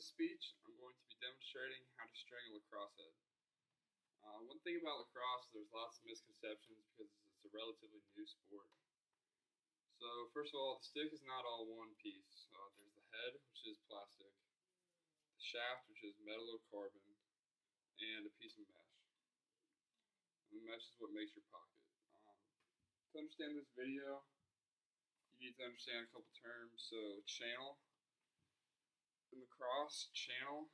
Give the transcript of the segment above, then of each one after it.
this speech, I'm going to be demonstrating how to string a lacrosse head. One thing about lacrosse, there's lots of misconceptions because it's a relatively new sport. So first of all, the stick is not all one piece. There's the head, which is plastic, the shaft, which is metal or carbon, and a piece of mesh. And the mesh is what makes your pocket. To understand this video, you need to understand a couple terms. So channel. In lacrosse, channel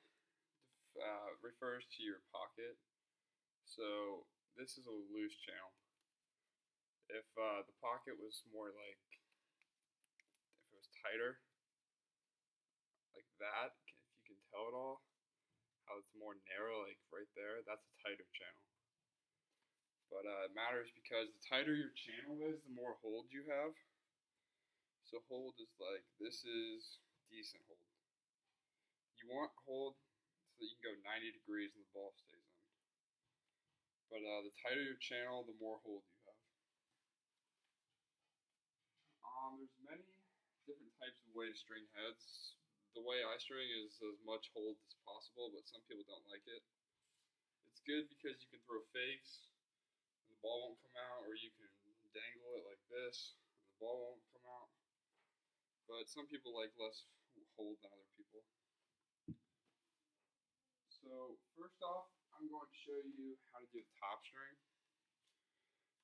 refers to your pocket. So this is a loose channel. If the pocket was more like, if it was tighter, like that, if you can tell it all, how it's more narrow, like right there, that's a tighter channel. But it matters because the tighter your channel is, the more hold you have. So hold is like, this is decent hold. You want hold so that you can go 90 degrees and the ball stays in. But the tighter your channel, the more hold you have. There's many different types of way to string heads. The way I string is as much hold as possible, but some people don't like it. It's good because you can throw fakes and the ball won't come out, or you can dangle it like this and the ball won't come out. But some people like less hold than other people. So first off, I'm going to show you how to do a top string.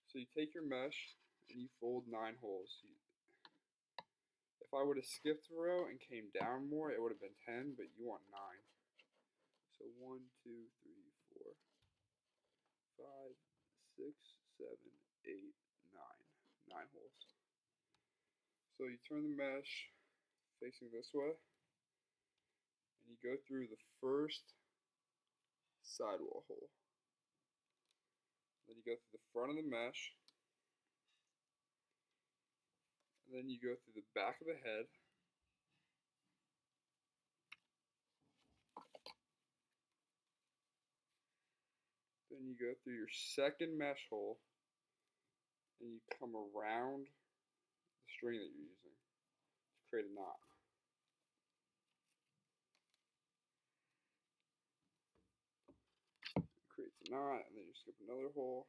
So you take your mesh and you fold 9 holes. If I would have skipped a row and came down more, it would have been 10, but you want 9. So 1, 2, 3, 4, 5, 6, 7, 8, 9. 9 holes. So you turn the mesh facing this way, and you go through the first sidewall hole. Then you go through the front of the mesh, and then you go through the back of the head, then you go through your second mesh hole, and you come around the string that you're using to create a knot. It creates a knot, and then you skip another hole.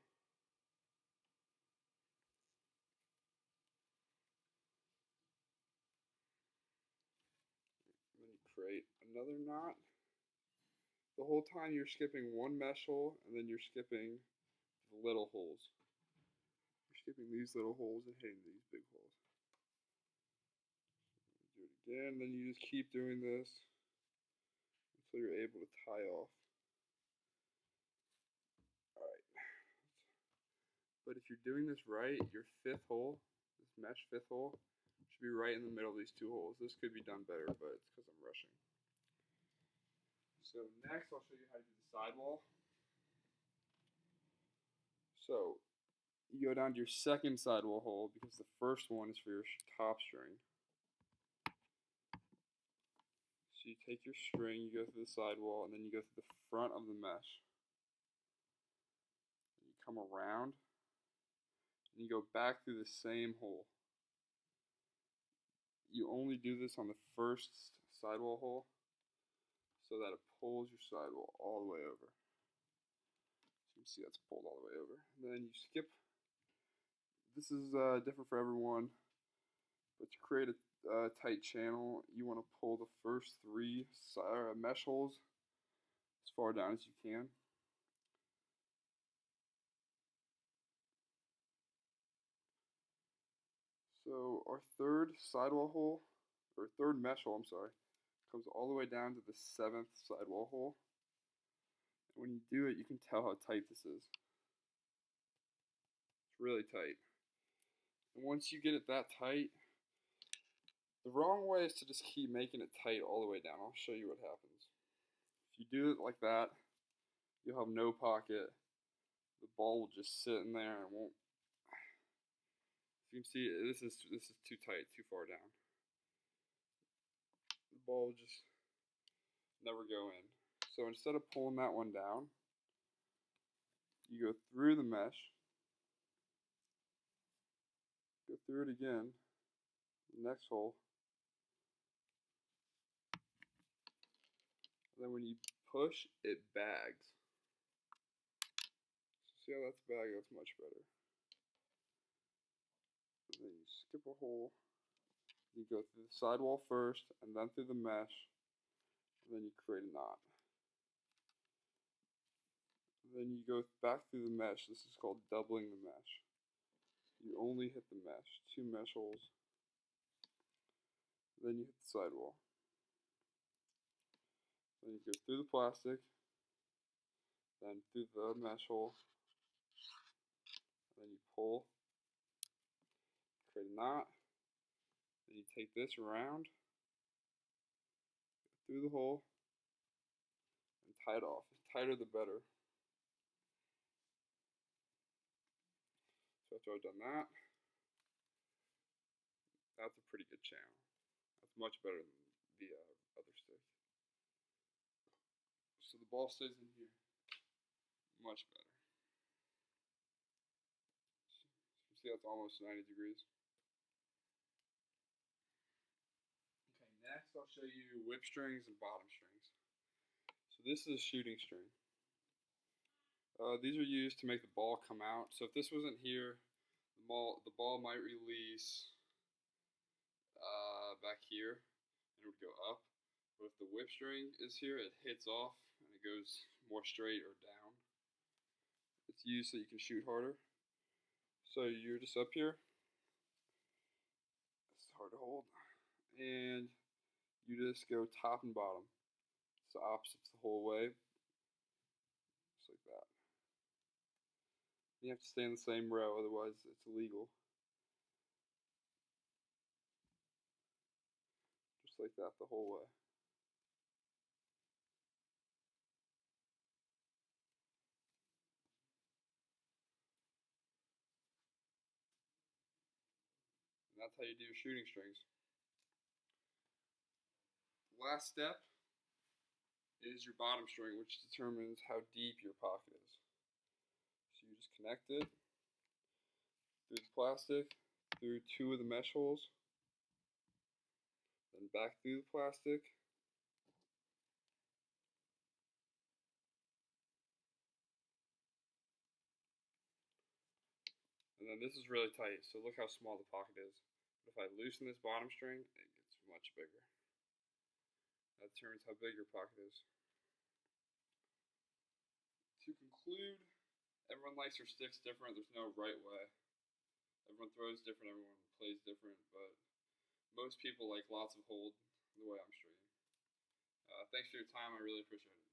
And then you create another knot. The whole time you're skipping one mesh hole, and then you're skipping the little holes. You're skipping these little holes and hitting these big holes. Do it again, then you just keep doing this until you're able to tie off. Alright. But if you're doing this right, your 5th hole, this mesh 5th hole, should be right in the middle of these 2 holes. This could be done better, but it's because I'm rushing. So next I'll show you how to do the sidewall. So you go down to your second sidewall hole because the first one is for your top string. So you take your string, you go through the sidewall, and then you go through the front of the mesh. You come around, and you go back through the same hole. You only do this on the first sidewall hole so that it pulls your sidewall all the way over. So you can see that's pulled all the way over. And then you skip. This is different for everyone, but to create a tight channel, you want to pull the first 3 mesh holes as far down as you can. So our third sidewall hole, or third mesh hole, I'm sorry, comes all the way down to the 7th sidewall hole. And when you do it, you can tell how tight this is. It's really tight. And once you get it that tight, the wrong way is to just keep making it tight all the way down. I'll show you what happens. If you do it like that, you'll have no pocket. The ball will just sit in there and won't. You can see this is too tight, too far down. The ball will just never go in. So instead of pulling that one down, you go through the mesh, go through it again, the next hole, And then when you push, it bags. So see how that's bagged? That's much better. And then you skip a hole. You go through the sidewall first, and then through the mesh, and then you create a knot. And then you go back through the mesh. This is called doubling the mesh. You only hit the mesh, 2 mesh holes. Then you hit the sidewall. Then you go through the plastic, then through the mesh hole, and then you pull, create a knot, then you take this around, go through the hole, and tie it off. The tighter the better. So after I've done that, that's a pretty good channel. That's much better than the other stick. So the ball stays in here. Much better. So you see that's almost 90 degrees. Okay, next I'll show you whip strings and bottom strings. So this is a shooting string. These are used to make the ball come out. So if this wasn't here, the ball might release back here and it would go up. But if the whip string is here, it hits off and it goes more straight or down. It's used so you can shoot harder. So you're just up here. It's hard to hold. And you just go top and bottom. It's the opposites the whole way. Just like that. You have to stay in the same row, otherwise it's illegal. Just like that the whole way. And that's how you do your shooting strings. Last step is your bottom string, which determines how deep your pocket is. So you just connect it through the plastic, through 2 of the mesh holes, then back through the plastic, and then this is really tight, so look how small the pocket is. But if I loosen this bottom string, it gets much bigger. That determines how big your pocket is. To conclude, everyone likes their sticks different. There's no right way. Everyone throws different, everyone plays different, but most people like lots of hold the way I'm showing you. Thanks for your time. I really appreciate it.